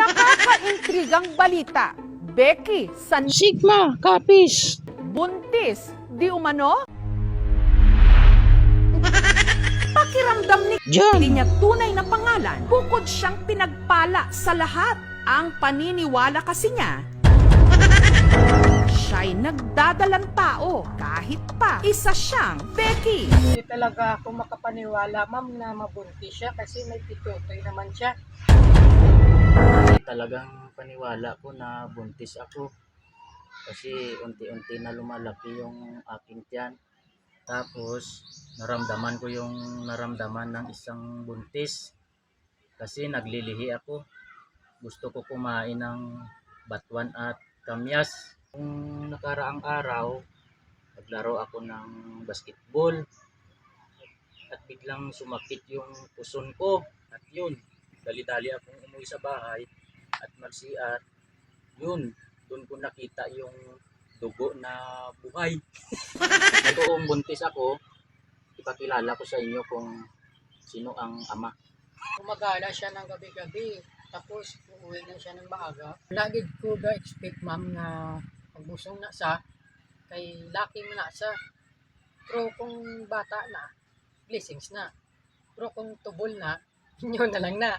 Nakakaintrigang balita. Becky San Sigma, kapis. buntis, di umano? Pakiramdam ni John. hindi niya tunay na pangalan, bukod siyang pinagpala sa lahat. Ang paniniwala kasi niya, siya'y nagdadalang tao kahit pa isa siyang Becky. Hindi talaga ako makapaniwala, ma'am, na mabuntis siya kasi may pitutoy naman siya. Talagang paniwala ko na buntis ako kasi unti-unti na lumalaki yung aking tiyan. Tapos naramdaman ko yung naramdaman ng isang buntis kasi naglilihi ako. Gusto ko kumain ng batuan at kamyas. Kung nakaraang araw, naglaro ako ng basketball at biglang sumakit yung puson ko. At yun, dali-dali akong umuwi sa bahay at mag-CR. Yun, doon ko nakita yung dugo na buhay. Totoong buntis ako, ipakilala ko sa inyo kung sino ang ama. Gumagala siya ng gabi-gabi, tapos uuwi na siya ng maaga. Lagi ko ga-expect, ma'am, na pagbusong na sa kay laki mo na sa. Pero kung bata na, blessings na. Pero kung tubol na, inyo na lang na.